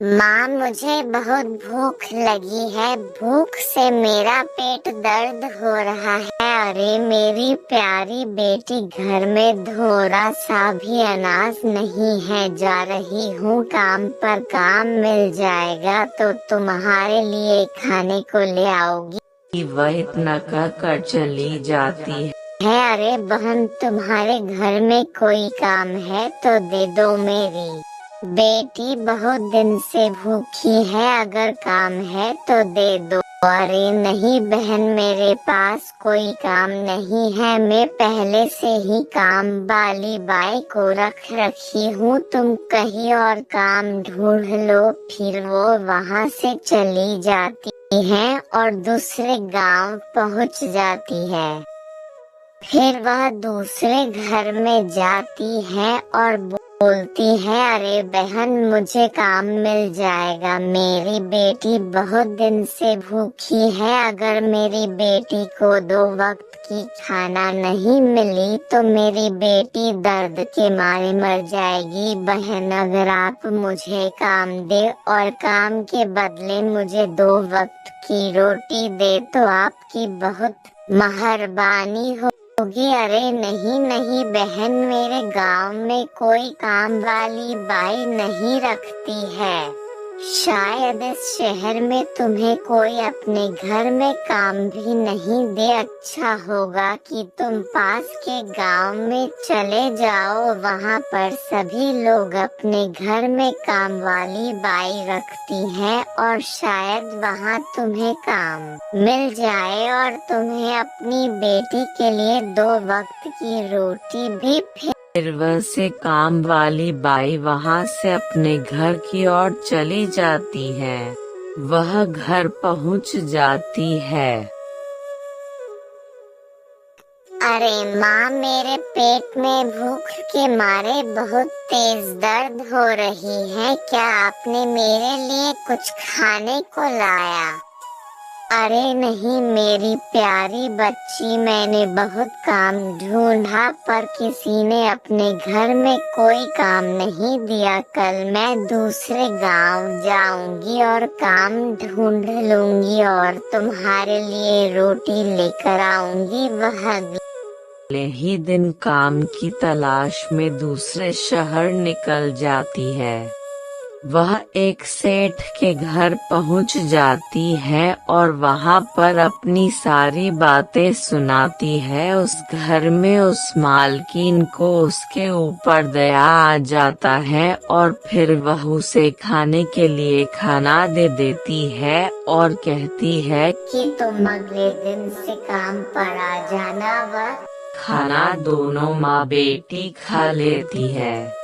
माँ, मुझे बहुत भूख लगी है। भूख से मेरा पेट दर्द हो रहा है। अरे मेरी प्यारी बेटी, घर में थोड़ा सा भी अनाज नहीं है। जा रही हूँ काम पर, काम मिल जाएगा तो तुम्हारे लिए खाने को ले आऊंगी। वह इतना कहकर चली जाती है। अरे बहन, तुम्हारे घर में कोई काम है तो दे दो। मेरी बेटी बहुत दिन से भूखी है, अगर काम है तो दे दो। अरे नहीं बहन, मेरे पास कोई काम नहीं है। मैं पहले से ही काम वाली बाई को रख रखी हूँ। तुम कहीं और काम ढूंढ लो। फिर वो वहाँ से चली जाती है और दूसरे गांव पहुँच जाती है। फिर वह दूसरे घर में जाती है और बोलती है, अरे बहन, मुझे काम मिल जाएगा। मेरी बेटी बहुत दिन से भूखी है। अगर मेरी बेटी को 2 वक्त की खाना नहीं मिली तो मेरी बेटी दर्द के मारे मर जाएगी। बहन, अगर आप मुझे काम दे और काम के बदले मुझे 2 वक्त की रोटी दे तो आपकी बहुत मेहरबानी होगी। अरे नहीं नहीं बहन, मेरे गांव में कोई काम वाली बाई नहीं रखती है। शायद इस शहर में तुम्हें कोई अपने घर में काम भी नहीं दे। अच्छा होगा कि तुम पास के गांव में चले जाओ। वहां पर सभी लोग अपने घर में काम वाली बाई रखती हैं और शायद वहां तुम्हें काम मिल जाए और तुम्हें अपनी बेटी के लिए 2 वक्त की रोटी भी। फिर वह से काम वाली बाई वहाँ से अपने घर की ओर चली जाती है। वह घर पहुँच जाती है। अरे माँ, मेरे पेट में भूख के मारे बहुत तेज दर्द हो रही है। क्या आपने मेरे लिए कुछ खाने को लाया? अरे नहीं मेरी प्यारी बच्ची, मैंने बहुत काम ढूंढा पर किसी ने अपने घर में कोई काम नहीं दिया। कल मैं दूसरे गांव जाऊंगी और काम ढूंढ लूंगी और तुम्हारे लिए रोटी लेकर आऊंगी। वह अगले ही दिन काम की तलाश में दूसरे शहर निकल जाती है। वह एक सेठ के घर पहुंच जाती है और वहां पर अपनी सारी बातें सुनाती है। उस घर में उस मालकिन को उसके ऊपर दया आ जाता है और फिर वह उसे खाने के लिए खाना दे देती है और कहती है कि तुम अगले दिन से काम पर आ जाना। वह खाना दोनों माँ बेटी खा लेती है।